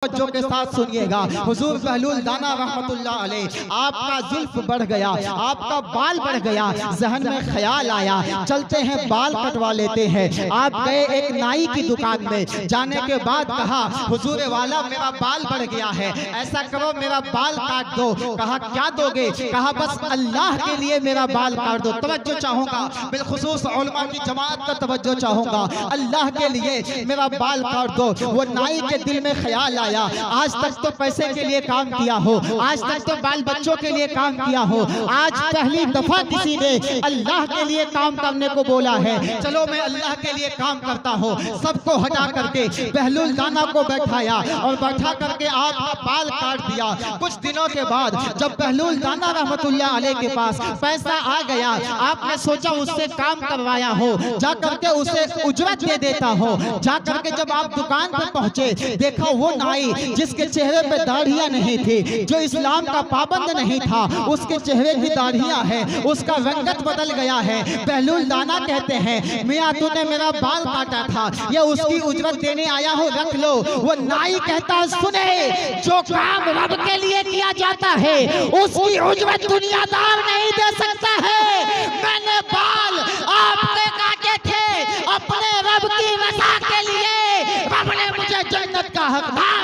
तवज्जो के साथ सुनिएगा। हुजूर बहलूल दाना रहमतुल्लाह अलैह, आपका जुल्फ बढ़ गया, आपका बाल बढ़ गया, जहन में ख्याल आया चलते हैं बाल कटवा लेते हैं। आप गए एक नाई की दुकान में, जाने के बाद कहा हुजूर वाला मेरा बाल बढ़ गया है, ऐसा करो मेरा बाल काट दो। कहा क्या दोगे? कहा बस अल्लाह के लिए मेरा बाल काट दो। तवज्जो चाहूंगा, बिलखुसूस उलमा की जमात का तवज्जो चाहूंगा, अल्लाह के लिए मेरा बाल काट दो। वो नाई के दिल में ख्याल आया, आज तक तो पैसे के लिए काम किया हो, आज तक तो बाल बच्चों के लिए काम किया हो, आज पहली दफा किसी ने अल्लाह के लिए काम करने को बोला है, चलो मैं अल्लाह के लिए काम करता हूँ। सबको हटा करके बहलूल दाना को बैठाया और बैठा करके आपका बाल काट दिया। कुछ दिनों के बाद जब बहलूल दाना रहमतुल्लाह अलैह के पास पैसा आ गया, आपने सोचा उससे काम करवाया हो, जा करके उसे उजरत दे देता हो। जा करके जब आप दुकान पर पहुंचे, देखा वो नाई जिसके चेहरे पे दाढ़ियां नहीं थी, जो इस्लाम का पाबंद नहीं था, उसके चेहरे की दाढ़ियां हैं, उसका रंगत बदल गया है। बहलूल दाना कहते हैं मियां तूने मेरा बाल काटा था, ये उसकी उजरत देने आया हो, रख लो। वो नाई कहता सुने, जो काम रब के लिए किया जाता है उसकी उजरत दुनियादार नहीं दे सकता है। मैंने बाल आपने काटे थे अपने रब की रज़ा के लिए, रब ने मुझे जन्नत का हक दिया।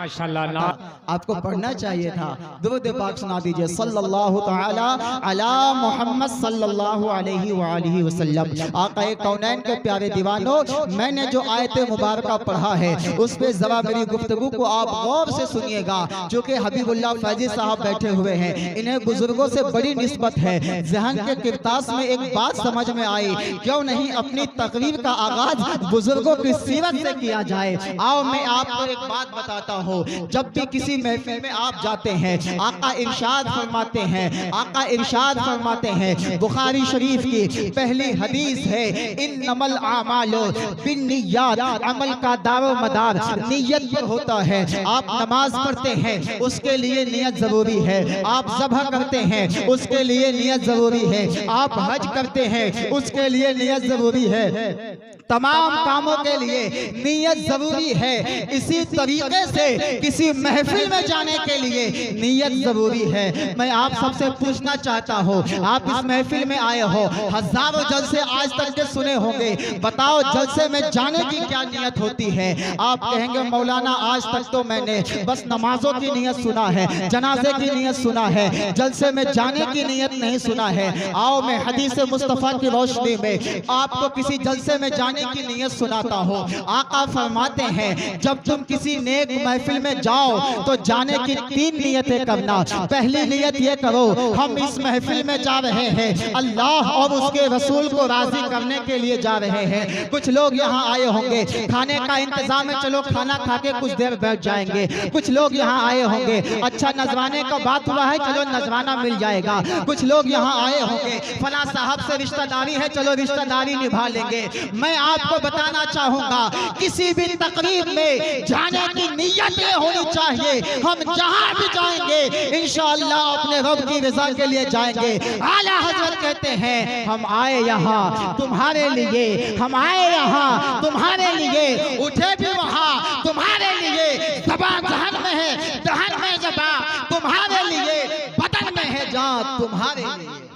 माशाल्लाह, आपको पढ़ना चाहिए था। दुरूद पाक सुना दीजिए, सल्लल्लाहु तआला अला मोहम्मद सल्लल्लाहु अलैहि वआलिहि वसल्लम। आक़ाए कौनैन के प्यारे दीवानों, मैंने जो आयत मुबारका पढ़ा है उस पे जरा मेरी गुफ्तगू को आप गौर से सुनिएगा। चूँकि हबीबुल्लाह फैजी साहब बैठे हुए हैं, इन्हें बुजुर्गों से बड़ी निस्बत है। जहन के किरतास में एक बात समझ में आई, क्यों नहीं अपनी तकरीर का आगाज बुजुर्गों की सीरत से किया जाए। आओ मैं आपको एक बात बताता हूँ। जब भी किसी महफिल में आप जाते हैं, आका इरशाद फरमाते हैं, आका इरशाद फरमाते हैं, बुखारी शरीफ की पहली हदीस है, इन्नमल आमालु बिन्नियात, अमल का दारो मदार नियत पर होता है। आप नमाज पढ़ते हैं उसके लिए नियत जरूरी है, आप ज़बह करते हैं उसके लिए नियत जरूरी है, आप हज करते हैं उसके लिए नियत जरूरी है, तमाम कामों के लिए नियत जरूरी है। इसी तरीके से किसी महफिल में जाने के लिए नियत जरूरी है। मैं आप सबसे पूछना चाहता हूँ, आप इस महफिल में आए हो, हजारों जलसे आज तक के सुने होंगे, बताओ जलसे में जाने की क्या नियत होती है? आप कहेंगे मौलाना आज तक तो मैंने बस नमाजों की नियत सुना है, जनाजे की नियत सुना है, जलसे में जाने की नियत नहीं सुना है। आओ मैं हदीस मुस्तफा की रोशनी में आपको किसी जलसे में जाने की नियत सुनाता हूँ। आका फरमाते हैं जब तुम किसी नेक महफिल में जाओ तो जाने की 3 नियतें करना। पहली नियत ये करो, हम इस महफिल में जा रहे हैं अल्लाह और उसके रसूल को राजी करने के लिए जा रहे हैं। कुछ लोग यहाँ आए होंगे, खाने का इंतजाम है, चलो खाना खा के कुछ देर बैठ जाएंगे। कुछ लोग यहाँ आए होंगे, अच्छा नजराने का बात हुआ है, चलो नजराना मिल जाएगा। कुछ लोग यहाँ आए होंगे, फला साहब से रिश्तेदारी है, चलो रिश्तेदारी निभा लेंगे। मैं आपको बताना चाहूंगा, किसी भी तकरीब में जाने की नियत ये होनी चाहिए, हम जहां भी जाएंगे इंशाअल्लाह अपने रब की रज़ा के लिए जाएंगे। आला हज़रत कहते हैं हम आए यहाँ तुम्हारे लिए, हम आए यहाँ तुम्हारे लिए, उठे भी वहाँ तुम्हारे लिए, ज़बान जहन में है, जहन में ज़बान तुम्हारे लिए, बदन में है जान तुम्हारे लिए।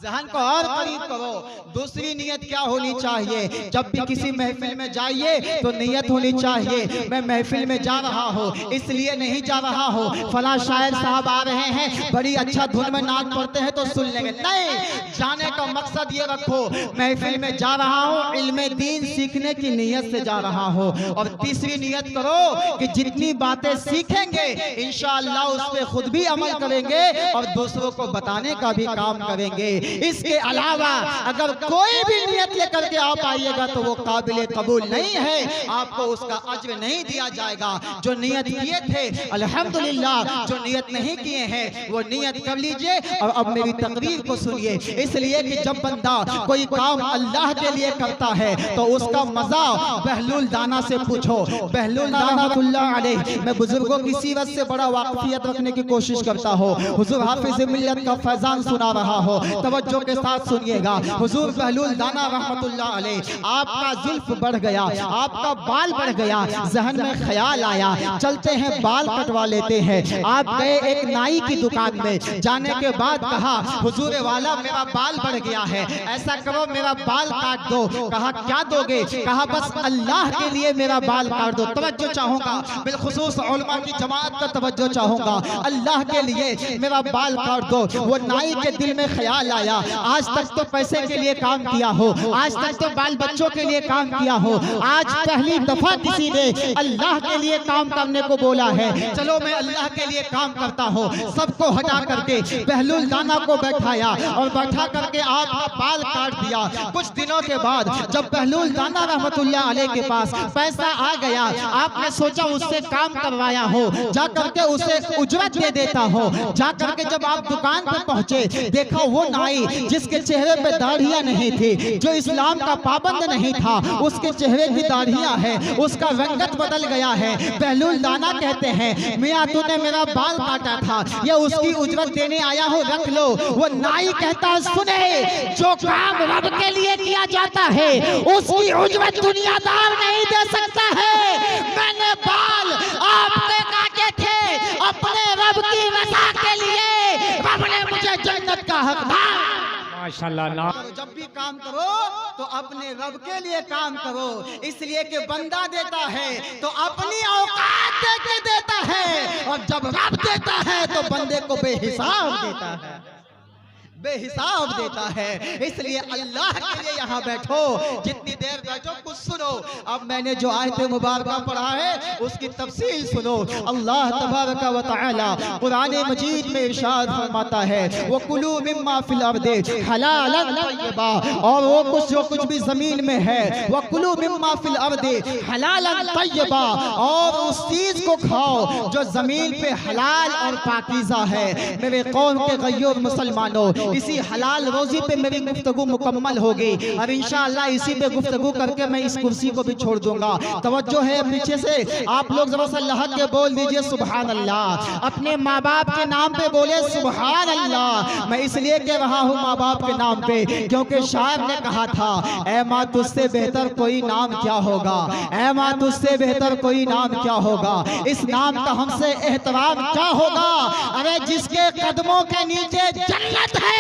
जहन को और करीब करो। दूसरी नियत क्या होनी चाहिए? जब भी किसी महफिल में जाइए तो नियत होनी चाहिए, मैं महफिल में जा रहा हूँ इसलिए नहीं जा रहा हूँ फला शायर साहब आ रहे हैं, बड़ी अच्छा धुन में नाच पढ़ते हैं तो सुन लेंगे। नहीं, जाने का मकसद ये रखो, महफिल में जा रहा हूँ इल्म दीन सीखने की नियत से जा रहा हूँ। और तीसरी नियत करो कि जितनी बातें सीखेंगे इंशाअल्लाह उस पर खुद भी अमल करेंगे और दूसरों को बताने का भी काम करेंगे। इसके अलावा अगर कोई भी नियत लेकर के आप आइएगा तो वो काबिल कबूल नहीं है, आपको उसका अज्र नहीं दिया जाएगा। जो नियत किए थे अल्हम्दुलिल्लाह, जो नियत नहीं किए हैं वो नियत कर लीजिए। और अब मेरी तकरीर को सुनिए, इसलिए कि जब बंदा कोई काम अल्लाह के लिए करता है तो उसका मजा बहलूल दाना से पूछो। बहलूल दाना अलैह, मैं बुजुर्गों की सीरत से बड़ा वाकफियत रखने की कोशिश करता हूँ, हुजूर हाफिज मिल्लत का फैजान सुना रहा हो। तवज्जो के साथ सुनिएगा। हुजूर बहलूल दाना रहमतुल्लाह अलैह, आपका जुल्फ बढ़ गया, आपका बाल बढ़ गया, जहन में ख्याल आया चलते हैं बाल कटवा लेते हैं। आप गए एक नाई की दुकान में, जाने के बाद कहा हुजूर वाला मेरा बाल बढ़ गया है, ऐसा करो मेरा बाल काट दो। कहा क्या दोगे? कहा बस अल्लाह के लिए मेरा बाल काट दो। तवज्जो चाहूंगा, बिलखुसूस उलमा की जमात का तवज्जो चाहूंगा, अल्लाह के लिए मेरा बाल काट दो। वो नाई के दिल में ख्याल आया, आज तक तो पैसे के लिए काम किया हो, आज तक तो बाल बच्चों के लिए काम किया हो, आज पहली दफा किसी ने अल्लाह के लिए काम करने को बोला है, चलो मैं अल्लाह के लिए काम करता हूँ। सबको हटा करके बहलूल दाना को बैठाया और बैठा करके आपका बाल काट दिया। कुछ दिनों के बाद जब बहलूल दाना रहमतुल्लाह अलैह के पास पैसा आ गया, आपने सोचा उससे काम करवाया हो, जा करके उसे उजरत दे देता हो। जा करके जब आप दुकान पर पहुंचे, देखा वो नाई जिसके चेहरे पे दाढ़ियां नहीं थी, जो इस्लाम का पाबंद नहीं था, उसके चेहरे की दाढ़ियां हैं, उसका रंगत बदल गया है। बहलूल दाना कहते हैं मियां तूने मेरा बाल काटा था, ये उसकी उजरत देने आया हो, रख लो। वो नाई कहता है सुने, जो काम रब के लिए किया जाता है उसकी उजरत दुनियादार नहीं दे सकता है। मैंने बाल आपके काटे थे अपने रब की रज़ा के लिए, रब ने मुझे जन्नत का हक दिया। माशाल्लाह ना जब भी काम करो तो अपने रब के लिए काम करो, इसलिए कि बंदा देता है तो अपनी औकात दे के देता है, और जब रब देता है तो बंदे को बेहिसाब देता है, बेहिसाब देता है। इसलिए अल्लाह के लिए यहाँ बैठो, जितनी देर बैठो कुछ सुनो। अब मैंने जो आयत मुबारका पढ़ा है उसकी तफसील सुनो। अल्लाह तबारक व तआला कुरान मजीद में इरशाद फरमाता है वकुलू मिम्मा फिल अर्दि हलालन तय्यबा, और वो कुछ जो कुछ भी जमीन में है, वकुलू मिम्मा फिल अर्दि हलालन तय्यबा, और उस चीज को खाओ जो जमीन पे हलाल और पाकीज़ा है। मेरे कौम के गय्यूर मुसलमानों, इसी हलाल रोजी पे मेरी गुफ्तगू मुकम्मल होगी, और इंशाअल्लाह इसी पे गुफ्तगू करके मैं इस कुर्सी को भी छोड़ दूंगा। तवज्जो है पीछे से, आप लोग जरा सा लहक के बोल दीजिए सुभान अल्लाह। अपने माँ बाप के नाम पे बोले सुभान अल्लाह। मैं इसलिए कह रहा हूँ माँ बाप के नाम पे, क्योंकि शायर ने कहा था ऐ माँ तुझसे बेहतर कोई नाम क्या होगा, ऐ माँ तुझसे बेहतर कोई नाम क्या होगा, इस नाम का हमसे एहतराम क्या होगा। अरे जिसके कदमों के नीचे जन्नत है,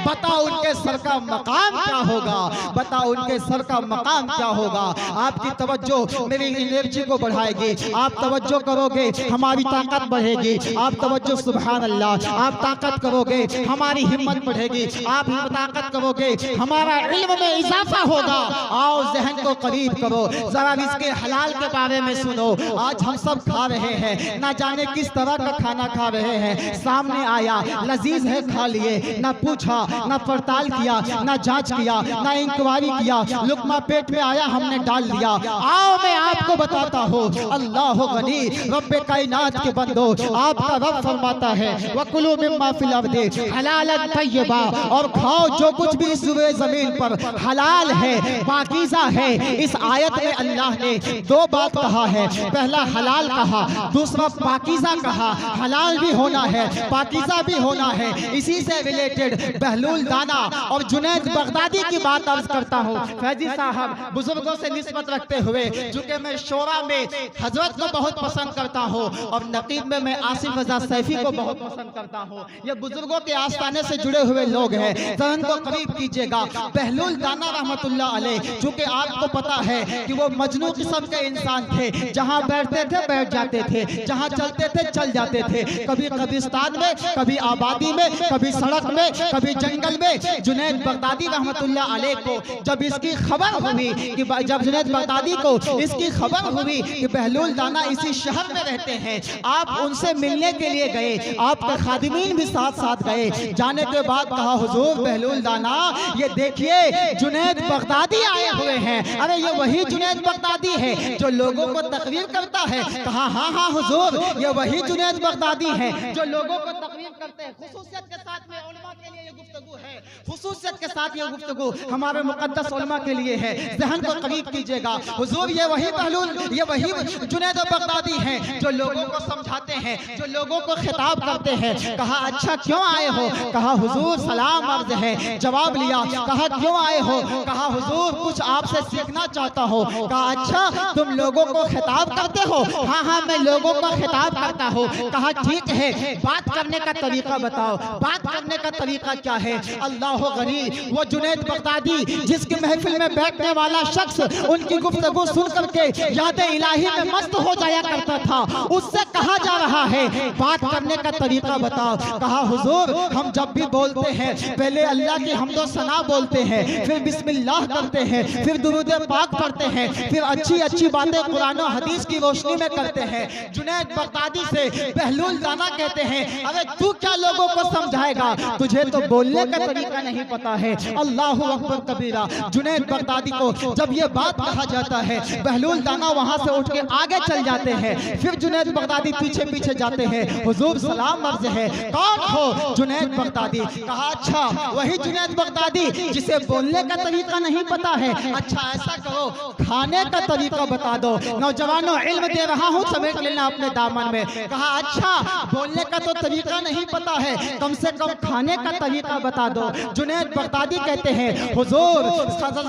बताओ उनके सर का मकाम क्या होगा, बताओ उनके सर का मकाम क्या होगा। आपकी तवज्जो मेरी एनर्जी को बढ़ाएगी, आप तवज्जो करोगे हमारी ताकत बढ़ेगी, आप तवज्जो सुभान अल्लाह, आप ताकत करोगे हमारी हिम्मत बढ़ेगी, आप ताकत करोगे हमारा इल्म में इजाफा होगा। आओ जहन को करीब करो, जरा इसके हलाल के बारे में सुनो। आज हम सब खा रहे हैं, ना जाने किस तरह का खाना खा रहे हैं, सामने आया लजीज है खा लिए, ना पूछा, ना पड़ताल किया, ना जांच किया, ना इंक्वायरी किया, लुकमा पेट में आया हमने डाल लिया। आओ मैं आपको बताता हूँ, अल्लाह गनी रब्बे कायनात के बंदो, आपका रब फरमाता है वकुलू मिम्मा फिल अर्दि हलालन तय्यबा, और खाओ जो कुछ भी इस जमीन पर हलाल है, पाकीज़ा है। इस आयत में अल्लाह ने दो बात कहा है, पहला हलाल कहा, दूसरा पाकीज़ा कहा। हलाल भी होना है, पाकीज़ा भी होना है। इसी से रिलेटेड बहलूल दाना और जुनैद बगदादी की बात अर्ज करता हूँ। फैजी साहब बुजुर्गों से निस्बत रखते हुए, चूंकि मैं शोरा में हजरत को बहुत पसंद करता हूँ और नकीब में मैं आसिफ रजा सैफी को बहुत पसंद करता हूँ, ये बुजुर्गों के आस्थाने से जुड़े हुए लोग हैं, जहन को करीब कीजिएगा। बहलूल दाना रहमतुल्लाह अलैह, चूंकि आपको पता है कि वो मजनू किस्म के इंसान थे, जहाँ बैठते थे बैठ जाते थे, जहाँ चलते थे चल जाते थे, कभी कब्रिस्तान में, कभी आबादी में, कभी सड़क में, कभी जंगल में। जुनैद बगदादी रहमतुल्लाह अलैह को जब इसकी खबर हुई कि जब जुनैद बगदादी को इसकी खबर हुई कि बहलूल दाना इसी शहर में रहते हैं, आप उनसे मिलने के लिए गए, आपके खादिमीन भी साथ साथ गए। जाने के बाद कहा हुजूर बहलूल दाना ये देखिए जुनैद बगदादी आए हुए हैं। अरे ये वही जुनैद बगदादी है जो लोगों को तकरीर करता है। कहा हाँ हाँ हुजूर ये वही जुनैद बगदादी है जो लोगों को तकरीर तकरीर करते हैं। खुसूसियत के साथ में उलमा के लिए ये गुफ्तगू है, खुसूसियत के साथ ये गुफ्तगू हमारे मुक़द्दस उलमा के लिए है। ज़हन को करीब कीजिएगा। हुजूर ये वही बहलूल, ये वही जुनैद बगदादी हैं जो लोगों को समझाते हैं, जो लोगों को खिताब करते हैं। कहा अच्छा क्यों आए हो? कहा हुजूर सलाम अर्ज है। जवाब लिया। कहा क्यों आए हो? कहा हुजूर कुछ आपसे सीखना चाहता हो। कहा अच्छा तुम लोगों को खिताब करते हो? हाँ हाँ मैं लोगों को खिताब करता हूँ। कहा ठीक है, बात करने का तरीका बताओ। बात करने का तरीका क्या है? अल्लाह गनी, वो जुनैद बगदादी जिसकी महफिल में बैठने वाला शख्स उनकी गुफ्तगू सुन करके याद इलाही में मस्त हो जाया करता था, उससे कहा जा रहा है बात करने का तरीका बताओ। कहा हुजूर हम जब भी बोलते हैं पहले अल्लाह की हम्दो सना बोलते हैं, फिर बिस्मिल्लाह करते हैं, फिर दुरूद पाक पढ़ते हैं, फिर अच्छी अच्छी बातें कुरान और हदीस की रोशनी में करते हैं। जुनैद बगदादी से बहलूल दाना कहते हैं अरे तू क्या लोगों को समझाएगा, तुझे तो बोलने का तरीका नहीं पता है। अल्लाहु अकबर कबीरा। जुनैद बगदादी को जब ये बात कहा जाता है बहलूल दाना वहां से उठ के आगे चल जाते हैं, फिर जुनैद बगदादी पीछे पीछे जाते हैं। हुजूर सलाम अर्ज है, कौन हो? जुनैद बगदादी। कहा अच्छा वही जुनैद बगदादी जिसे बोलने का तरीका नहीं पता है। अच्छा ऐसा करो खाने का तरीका बता दो। नौजवानों इल्म दे रहा हूँ, समेट लेना अपने दामन में। कहा अच्छा बोलने का तो तरीका नहीं पता है, कम से कम खाने का तरीका बता दो। जुनैद बगदादी कहते हैं हुजूर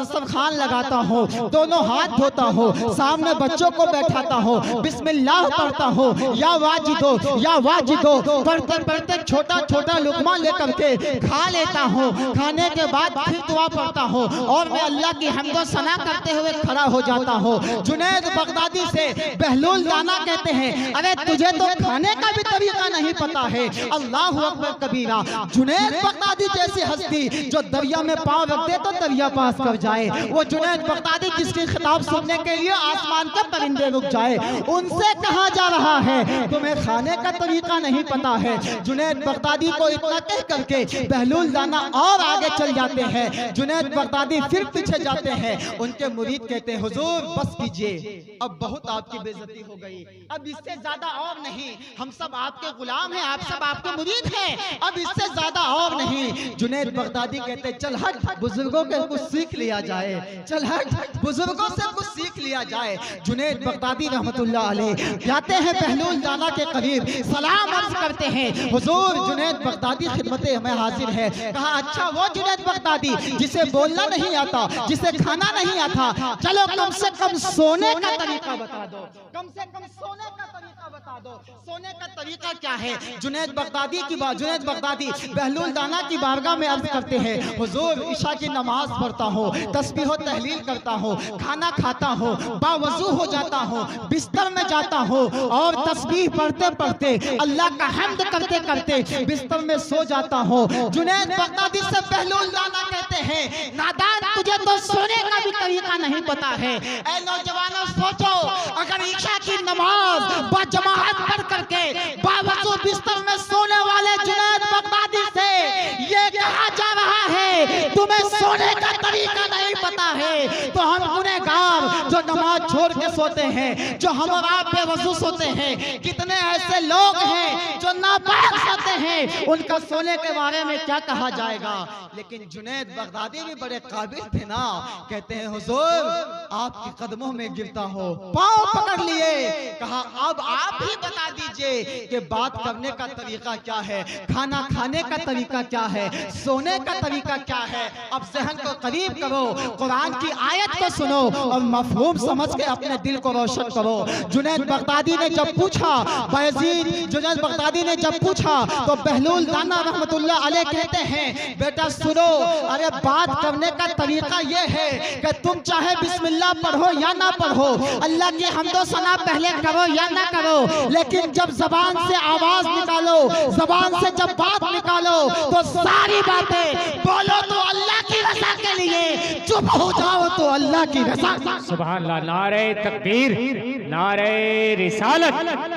सब खान लगाता हूँ, दोनों हाथ धोता हूँ, सामने बच्चों को बैठाता हूँ, बिस्मिल्लाह पढ़ता हूँ, या वाजिदो या वाजिदो पढ़ते पढ़ते छोटा छोटा लुकमा लेकर के खा लेता हूँ। खाने के बाद फिर दुआ पढ़ता हूँ और मैं अल्लाह की हम्दो सना करते हुए खड़ा हो जाता हूँ। जुनैद बगदादी से बहलूल दाना कहते हैं अरे तुझे तो खाने का भी तरीका नहीं पता है। अल्लाहु अकबर कबीरा। जुनैद बगदादी जैसी हस्ती जो दरिया में पांव रख दे तो दरिया पास कर जाए, वो जुनैद बगदादी जिसकी खिताब सुनने के लिए आसमान के परिंदे रुक जाए, उनसे कहा जा रहा है तुम्हें खाने का तरीका नहीं पता है। जुनैद बगदादी को इतना कह करके बहलूल दाना और आगे चल जाते हैं। जुनैद बगदादी फिर पीछे जाते हैं। उनके मुरीद कहते हैं हुजूर बस कीजिए, अब बहुत आपकी बेइज्जती हो गई, अब इससे ज्यादा और नहीं, हम सब आपके गुलाम हैं, आप सब आपके मुरीद हैं, अब इससे ज्यादा और नहीं। जुनैद बगदादी कहते चल हट, बुजुर्गों के कुछ सीख लिया जाए, चल हट बुजुर्गों से कुछ सीख लिया जाए। जुनैद बगदादी रहमतुल्लाह अलैह जाते हैं बहलूल दाना के करीब, सलाम अर्ज करते हैं हुजूर जुनैद बगदादी खिदमते हमें हाजिर है। कहा अच्छा वो जुनैद बगदादी जिसे बोलना नहीं आता, जिसे खाना नहीं आता, चलो कम से कम सोने का तरीका बता दो, कम से कम सोने का तरीका बता दो। सोने का तरीका क्या है? जुनैद बगदादी की बात, जुनैद बगदादी बहलूल दाना की बारगाह में अर्ज करते हैं हुजूर ईशा की नमाज पढ़ता हूँ, तस्बीह व तहलील करता हूँ, खाना खाता हूँ, बावजू हो जाता हूँ, बिस्तर में जाता हूँ और तस्बीह पढ़ते पढ़ते अल्लाह का हम्द करते करते बिस्तर में सो जाता हूँ। जुनैद बगदादी से बहलूल दाना कहते हैं नादान तुझे तो सोने का भी तरीका नहीं पता है। ऐ नौजवानों सोचो अगर ईशा की नमाज बजमात पढ़ करके बावजू बिस्तर में सोने वाले जुनैद बगदादी से ये कहा जा रहा है तुम्हें सोने का तरीका नहीं पता है, तो हम गुनहगार जो नमाज छोड़ के सोते हैं, जो हम और आप बेवजू सोते हैं, कितने ऐसे लोग हैं जो नापाक सोते हैं, उनका सोने के बारे में क्या कहा जाएगा। लेकिन जुनैद बगदादी भी बड़े काबिल थे ना, कहते हैं हुजूर आपके कदमों में गिरता हो, पांव पकड़ लिए। कहा अब आप ही बता दीजिए कि बात करने का तरीका क्या है, खाना खाने का तरीका क्या है, सोने का तरीका क्या है। अब ज़हन को करीब करो, कुरान की आयत को सुनो और मफहूम समझ के अपने दिल को रोशन करो। जुनैद बगदादी ने जब पूछा, बायजीद जुनैद बगदादी ने जब पूछा तो बहलूल दाना रहमतुल्लाह अलैह कहते हैं बेटा सुनो, अरे बात करने का तरीका ये है कि तुम चाहे बिस्मिल्लाह पढ़ो या ना पढ़ो, अल्लाह की हम्दो सना पहले करो या ना करो, लेकिन जब जबान से आवाज निकालो, जबान से जब बात निकालो तो सारी बातें बोलो तो अल्लाह की रज़ा के लिए, चुप हो जाओ तो अल्लाह की रज़ा। सुभान अल्लाह। नारे तकबीर, नारे रिसालत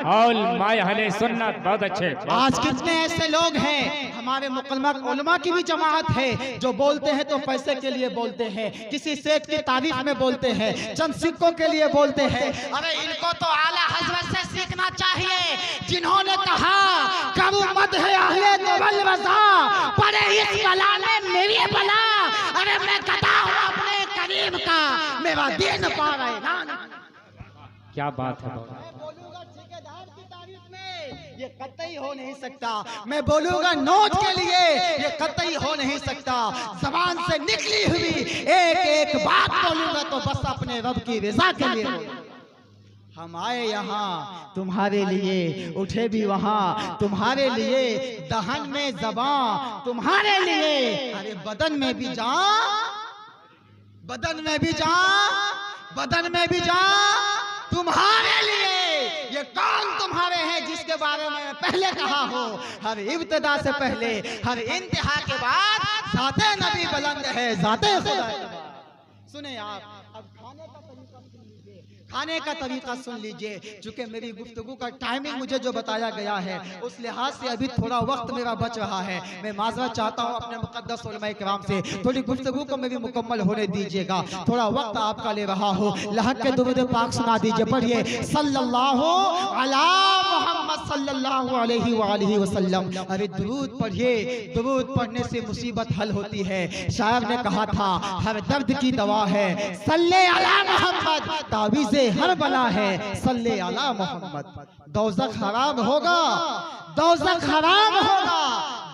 और मायहले सुन्नत। बहुत अच्छे। आज कितने ऐसे लोग हैं, हमारे मुकल्लमा उलमा की भी जमात है जो बोलते हैं तो पैसे के लिए बोलते हैं, किसी सेठ की तारीफ में बोलते हैं, चंद सिक्कों के लिए बोलते हैं। अरे इनको तो आला हजरत से सीखना चाहिए जिन्होंने कहा करो मत बरामद है अहले तवल वज़ा, पड़े इस बला में मेरी बला। अरे मैं गदा हूँ अपने करीम का, मेरा दीन पा रहे ना। क्या बात है। मैं बोलूंगा ठेकेदार की तारीफ में, ये कतई हो नहीं सकता। मैं बोलूंगा नोट के लिए, ये कतई हो नहीं सकता। जबान से निकली हुई एक एक बात बोलूंगा तो बस अपने रब की रज़ा के लिए। हम आए यहाँ तुम्हारे लिए, उठे भी वहाँ तुम्हारे लिए, दहन में ज़बां तुम्हारे लिए। अरे बदन में भी जान, बदन में भी जान, बदन में भी जान तुम्हारे लिए। ये कौन तुम्हारे हैं जिसके बारे में पहले कहा हो, हर इब्तिदा से पहले हर इंतहा के बाद ज़ाते नबी बुलंद है, ज़ाते खुदा के बाद। सुने आप, अब खाने का तरीका सुन लीजिए, खाने का तरीका सुन लीजिए। चूंकि मेरी गुफ्तगू का टाइमिंग मुझे जो बताया गया है उस लिहाज से अभी थोड़ा वक्त मेरा बच रहा है। मैं माजरत चाहता हूँ अपने मुक़द्दस उलमा इकराम से, थोड़ी गुफ्तगू को मेरी मुकम्मल होने दीजिएगा। थोड़ा वक्त आपका ले रहा हो, लहक के दुरूद पाक सुना दीजिए। पढ़िए सल्लल्लाहु अला मुहम्मद सल्लल्लाहु अलैहि वालिहि वसल्लम। अरे दुरूद पढ़िए, दुरूद पढ़ने से मुसीबत हल होती है। शायर ने कहा था हर दर्द की दवा है सल्ले अला मोहम्मद, तावीज़ हर बला है सल्ले अला मोहम्मद। दोज़ख हराम होगा, दोज़ख हराम होगा,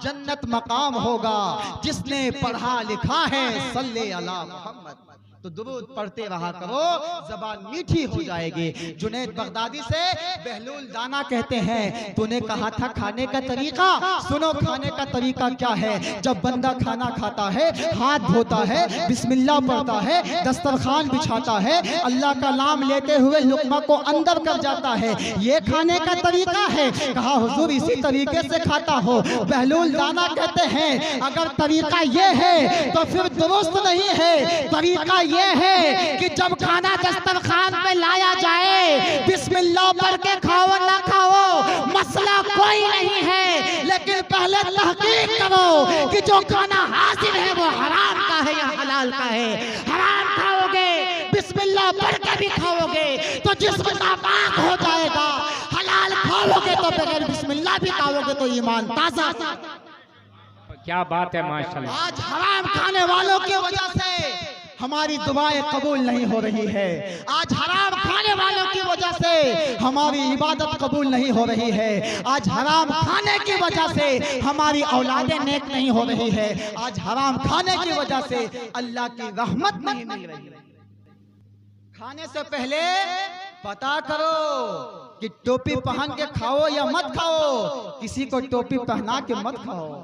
जन्नत मकाम होगा जिसने पढ़ा लिखा है सल्ले अला मोहम्मद। तो दुरूद पढ़ते रहा करो, जबान मीठी हो जाएगी। जुनैद बगदादी से बहलूल दाना कहते हैं, तूने कहा था खाने का तरीका, सुनो खाने का तरीका क्या है। जब बंदा खाना खाता है हाथ धोता है, बिस्मिल्लाह पढ़ता है, दस्तरखान बिछाता है, अल्लाह का नाम लेते हुए लुक़मा को अंदर कर जाता है, ये खाने का तरीका है। कहा हुजूर इसी तरीके से खाता हो। बहलूल दाना कहते हैं अगर तरीका ये है तो फिर दुरुस्त नहीं है। तरीका ये है कि जब खाना दस्तरखान पे लाया जाए बिस्मिल्लाह पढ़ के खाओ ना खाओ मसला कोई नहीं है, लेकिन पहले तहकीक करो कि जो खाना हाजिर है वो हराम का है या हलाल का है। हराम खाओगे बिस्मिल्लाह पढ़ के भी खाओगे तो जिस्म नापाक हो जाएगा, हलाल खाओगे तो बगैर बिस्मिल्लाह भी खाओगे तो ईमान ताजा। क्या बात है माशाल्लाह। आज हराम खाने वालों की वजह से हमारी दुआएं कबूल नहीं हो रही है। आज हराम खाने वालों की वजह से हमारी इबादत कबूल नहीं हो रही है। आज हराम खाने की वजह से हमारी औलादें नेक नहीं हो रही है। आज हराम खाने की वजह से अल्लाह की रहमत नहीं मिल रही है। खाने से पहले पता करो कि टोपी पहन के खाओ या मत खाओ। किसी को टोपी पहना के मत खाओ।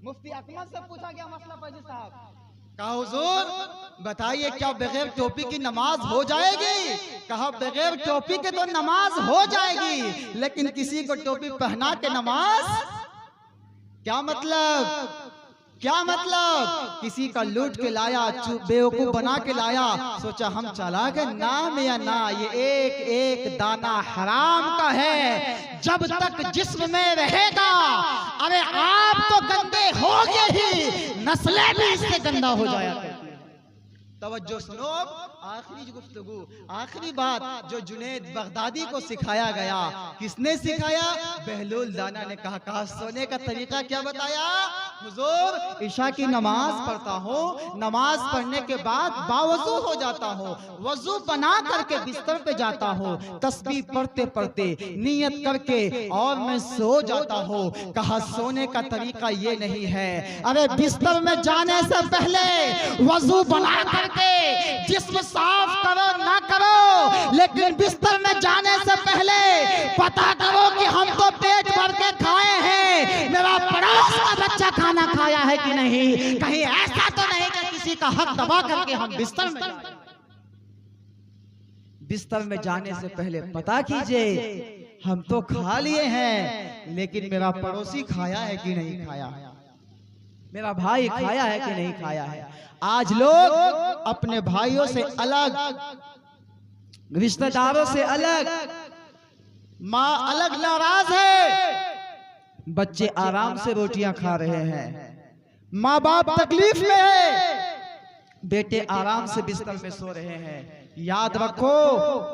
मुफ्ती अकमल से पूछा गया मसला फैजी साहब, कहा हुजूर बताइए क्या बगैर टोपी की नमाज हो जाएगी। कहा बगैर टोपी के तो नमाज हो जाएगी, लेकिन किसी को टोपी पहना के नमाज, क्या मतलब, क्या मतलब। किसी का लूट के लाया, बेवकूफ बना के लाया, सोचा हम चला गए, नाम या ना, ये एक एक दाना हराम का है। जब तक जिस्म में रहेगा, अरे आप तो गंदे होगे ही, नस्लें भी इससे गंदा हो जाया करती है। तवज्जो सुनो, आखिरी गुफ्तगू, आखिरी बात जो जुनैद बगदादी को सिखाया गया, किसने सिखाया? बहलूल दाना ने कहा सोने का तरीका क्या बताया? हुजूर इशा की नमाज पढ़ता हूँ, नमाज पढ़ने के बाद बावजू हो जाता हूँ, वजू बना करके बिस्तर पे जाता हूँ, तस्बीह पढ़ते पढ़ते नियत करके और मैं सो जाता हूँ। कहा सोने का तरीका ये नहीं है। अरे बिस्तर में जाने से पहले वजू बना करके जिस्म साफ करो ना करो, लेकिन बिस्तर में जाने से पहले पता करो कि हम तो पेट भर के खाए हैं, मेरा पड़ोस का बच्चा खाना खाया है कि नहीं। कहीं ऐसा तो नहीं कि किसी का हक दबा करके हम बिस्तर में जाने से पहले पता कीजिए हम तो खा लिए हैं, लेकिन मेरा पड़ोसी खाया है कि नहीं खाया, मेरा भाई खाया है कि नहीं खाया है। आज लोग अपने भाइयों से अलग, रिश्तेदारों से अलग, माँ अलग नाराज है, बच्चे आराम से रोटियां खा रहे हैं, माँ बाप तकलीफ में है, बेटे आराम से बिस्तर में सो रहे हैं। याद रखो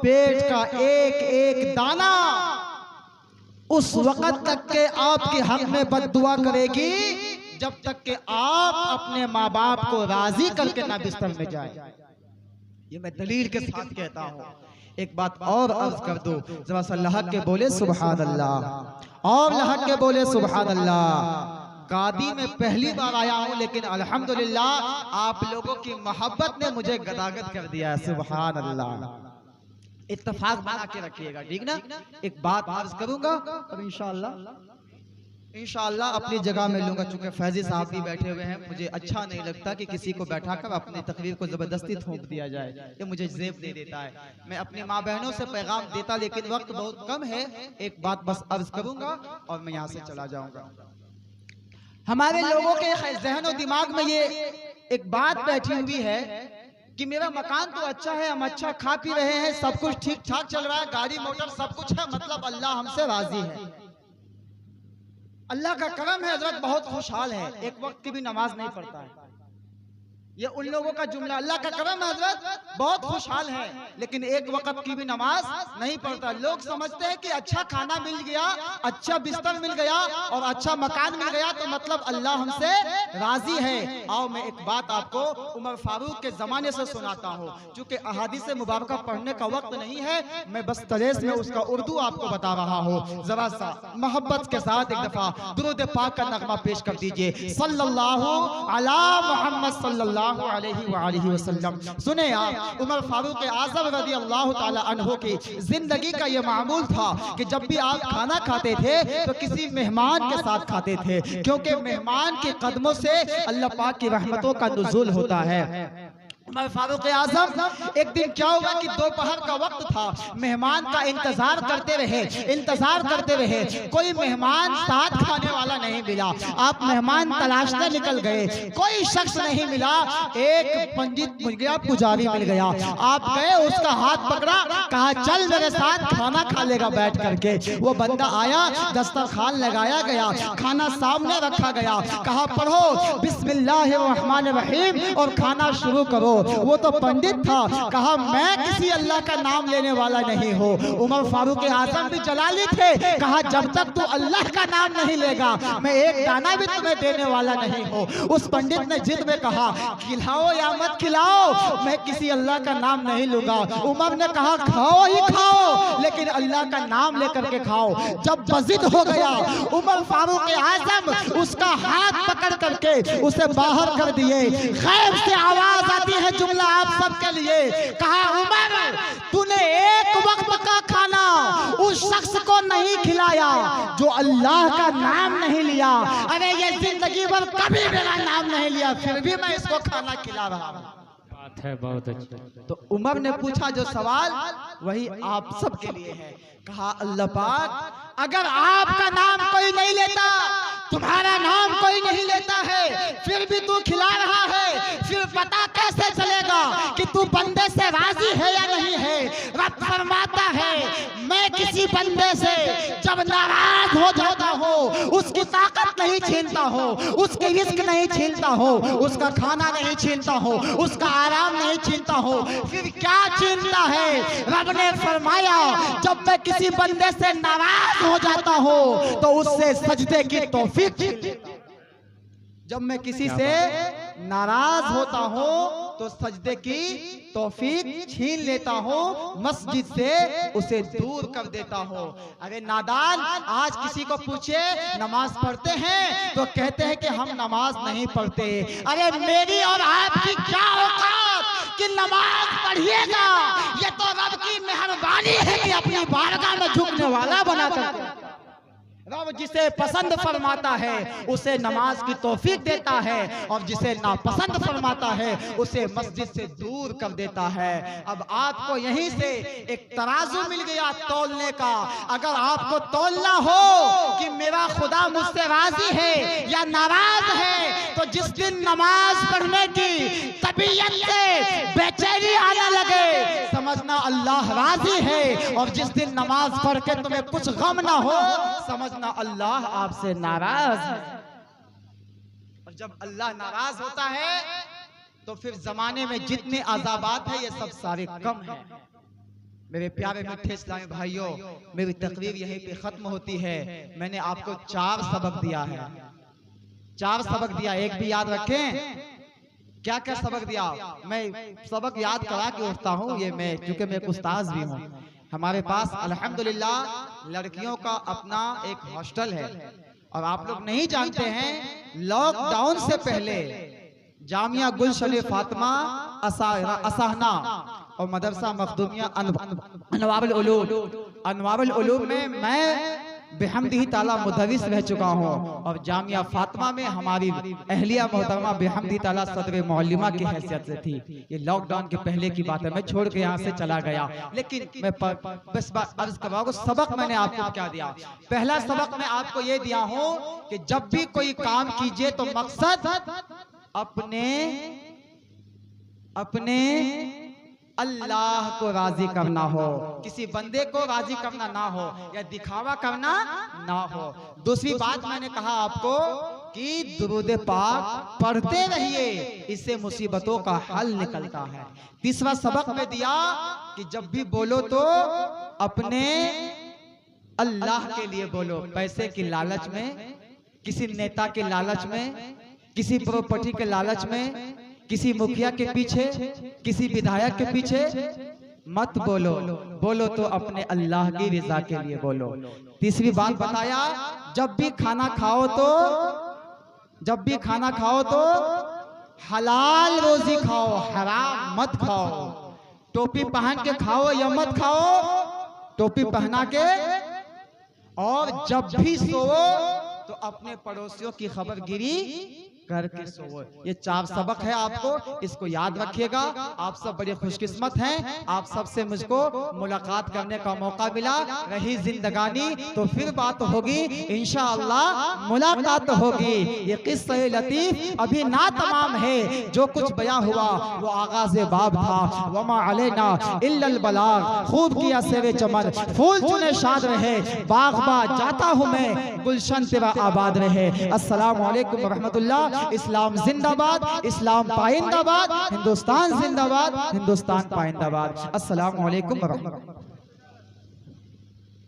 पेट का एक एक दाना उस वक्त तक के आपके हक में बद्दुआ करेगी जब तक कि आप अपने माँ बाप को राजी करके ना बिस्तर में जाए। ये मैं दलील के साथ कहता हूँ। एक बात और अर्ज कर दो, जरा सा लहक के बोले सुभान अल्लाह, और लहक के बोले सुभान अल्लाह। गादी में पहली बार आया हूँ, लेकिन अल्हम्दुलिल्लाह आप लोगों की मोहब्बत ने मुझे गदागद कर दिया। सुभान अल्लाह। इत्तेफाक बना के रखिएगा, ठीक ना। एक बात अर्ज करूंगा और इंशाअल्लाह अपनी जगह में लूंगा, चूंकि फैजी साहब भी बैठे हुए हैं। मुझे अच्छा नहीं लगता कि किसी को बैठाकर अपनी तकरीर को जबरदस्ती थोप दिया जाए, ये मुझे ज़ेब दे देता है। मैं अपनी माँ बहनों से पैगाम देता, लेकिन वक्त बहुत कम है। एक बात बस अर्ज करूंगा और मैं यहाँ से चला जाऊंगा। हमारे लोगों के जहन और दिमाग में ये एक बात बैठी हुई है कि मेरा मकान तो अच्छा है, हम अच्छा खा पी रहे हैं, सब कुछ ठीक ठाक चल रहा है, गाड़ी मोटर सब कुछ है, मतलब अल्लाह हमसे राजी है, अल्लाह का करम है, हजरत बहुत खुशहाल है, एक वक्त की भी नमाज नहीं पढ़ता है। ये उन लोगों का जुमला, अल्लाह का करम है हजरत बहुत खुशहाल है, लेकिन एक वक्त की भी नमाज नहीं पढ़ता। लोग समझते हैं कि अच्छा खाना मिल गया, अच्छा बिस्तर मिल गया और अच्छा मकान मिल गया तो मतलब अल्लाह हमसे राजी है। आओ मैं एक बात आपको उमर फारूक के जमाने से सुनाता हूँ, चूंकि अहादीस मुबारका पढ़ने का वक्त नहीं है, मैं बस तरेस में उसका उर्दू आपको बता रहा हूँ। जरा सा मोहब्बत के साथ एक दफा दुरूद पाक का नगमा पेश कर दीजिए, सल्लल्लाहु अला मोहम्मद सल्लल्लाहु अलैहि वसल्लम। सुने आप, उमर फारूक आज़म रज़ी अल्लाह ताला अन्हु की जिंदगी का ये मामूल था कि जब भी आप खाना खाते थे तो किसी मेहमान के साथ खाते थे, क्योंकि मेहमान के कदमों से अल्लाह पाक की रहमतों का नुज़ूल होता है। उमर फारूक आज़म एक दिन क्या हुआ कि दोपहर का वक्त था, मेहमान का इंतजार करते रहे, कोई मेहमान साथ खाने वाला नहीं मिला। आप मेहमान तलाशने निकल गए, कोई शख्स नहीं मिला। एक पंडित मिल गया, पुजारी मिल गया, आप गए, उसका हाथ पकड़ा, कहा चल मेरे साथ खाना खा लेगा बैठ करके। वो बंदा आया, दस्तरखान लगाया गया, खाना सामने रखा गया, कहा पढ़ो बिस्मिल्लाहिर्रहमानिर्रहीम और खाना शुरू करो। वो तो पंडित था, कहा मैं किसी अल्लाह का नाम लेने वाला नहीं हूँ। उमर फारूक आज़म भी जलाली थे, कहा जब तक तू अल्लाह का नाम नहीं लेगा मैं एक दाना भी तुम्हें देने वाला नहीं हूँ। उस पंडित ने जिद में कहा खिलाओ या मत खिलाओ, मैं किसी अल्लाह का नाम नहीं लूंगा। उमर ने कहा खाओ ही खाओ, लेकिन अल्लाह का नाम लेकर के खाओ। जब बजिद हो गया, उमर फारूक आज़म उसका हाथ पकड़ करके उसे बाहर कर दिए। गैब से आवाज आती है, जुमला आप सबके लिए, कहा उमर तूने एक वक्त का खाना उस शख्स को नहीं खिलाया जो अल्लाह का नाम नहीं लिया। अरे ये जिंदगी भर कभी मेरा नाम नहीं लिया, फिर भी मैं इसको खाना खिला रहा हूं। बात है बहुत अच्छी। तो उमर ने पूछा जो सवाल वही आप सबके लिए है, कहा अल्लाह पाक अगर आपका नाम कोई नहीं लेता, तुम्हारा नाम कोई नहीं लेता है, फिर भी तू खिला रहा है, फिर पता कैसे चलेगा कि तू बंदे से राजी है या नहीं है। रब फरमाता है मैं किसी बंदे से जब नाराज हो जाता हूँ उसकी ताकत नहीं छीनता हूँ, उसके रिस्क नहीं छीनता हूँ, उसका खाना नहीं छीनता हूँ, उसका आराम नहीं छीनता हूँ, फिर क्या छीनता है। रब ने फरमाया जब मैं किसी बंदे से नाराज हो जाता हूँ तो उससे सजदे की तौफीक छीन लेता हूँ। जब मैं किसी से नाराज होता हूँ तो सजदे की तौफीक छीन लेता हूँ, मस्जिद से उसे दूर कर देता हूँ। अरे नादान, आज किसी को पूछे नमाज पढ़ते हैं तो कहते हैं कि हम नमाज नहीं पढ़ते। अरे मेरी और आपकी क्या औकात कि नमाज पढ़िएगा, ये तो रब की मेहरबानी है कि अपनी बारगाह में झुकने वाला बना कर रब जिसे पसंद फरमाता है उसे नमाज की तौफीक देता है, और जिसे नापसंद फरमाता है उसे मस्जिद से दूर कर देता है। अब आपको यहीं से एक तराजू मिल गया तौलने का। अगर आपको तौलना हो कि मेरा खुदा मुझसे राजी है या नाराज है, तो जिस दिन नमाज पढ़ने की तबीयत से बेचैनी आने लगे समझना अल्लाह राजी है, और जिस दिन नमाज पढ़ के तुम्हें कुछ गम ना हो समझना अल्लाह आपसे नाराज है। और जब अल्लाह नाराज होता है तो फिर जमाने में जितने अज़ाबात है ये सब सारे कम हैं। मेरे प्यारे मीठे इस्लामी भाइयों, मेरी तकरीर यहीं पे खत्म होती है। मैंने आपको 4 सबक दिया है, 4 सबक दिया, एक भी याद रखें। क्या क्या सबक दिया? मैं सबक याद करा के उठता हूँ, ये मैं क्योंकि मैं एक उस्ताद भी हूँ। हमारे पास अल्हम्दुलिल्लाह लड़कियों का अपना एक हॉस्टल है, और आप लोग नहीं जानते हैं, लॉकडाउन से पहले जामिया गुलशन फातिमा असहना और मदरसा मखदूमिया अनवारुल उलूम में मैं बेहमदिही ताला मुदर्रिस रह चुका हूँ, और जामिया फातिमा में हमारी अहलिया मोहतरमा बेहमदिही ताला सदर मुअल्लिमा की हैसियत से थी। ये लॉकडाउन के पहले की बात है, मैं छोड़ के यहाँ से चला गया। लेकिन मैं बस अर्ज कर रहा हूँ, सबक मैंने आपको क्या दिया? पहला सबक मैं आपको ये दिया हूँ कि जब भी कोई काम कीजिए तो मकसद अपने अल्लाह को राजी करना हो, किसी बंदे को राजी करना ना हो, या दिखावा करना ना हो। दूसरी बात मैंने कहा आपको कि दुरूद पाक पढ़ते रहिए, इससे मुसीबतों का हल निकलता है। तीसरा सबक में दिया कि जब भी बोलो तो अपने अल्लाह के लिए बोलो, पैसे की लालच में, किसी नेता के लालच में, किसी प्रॉपर्टी के लालच में, किसी मुखिया के पीछे, किसी विधायक के पीछे मत बोलो। बोलो तो अपने अल्लाह की रज़ा के लिए बोलो। तीसरी बात बताया, जब भी खाना खाओ तो हलाल रोजी खाओ, हराम मत खाओ। टोपी पहन के खाओ या मत खाओ, टोपी पहना के। और जब भी सोओ तो अपने पड़ोसियों की खबरगिरी करके सोओ। ये 4 सबक है, आपको इसको याद रखिएगा। आप सब बड़े खुशकिस्मत हैं, आप सबसे मुझको मुलाकात करने का मौका मिला। रही जिंदगानी तो फिर बात होगी, इंशाअल्लाह मुलाकात होगी। ये किस्सा लतीफ अभी ना तमाम है, जो कुछ बयां हुआ वो आगाज़ बाब था। वमा अलैना इल्लल बलाग, खूब किया सेवे चमन, फूल चुने शाद रहे, बाग़ जाता हूँ मैं, गुलशन तेरा आबाद रहे। अस्सलामु अलैकुम रहमतुल्लाह। इस्लाम जिंदाबाद, इस्लाम पाइंदाबाद, हिंदुस्तान जिंदाबाद, हिंदुस्तान पाइंदाबाद। अस्सलामु अलैकुम व रहमतुल्लाह।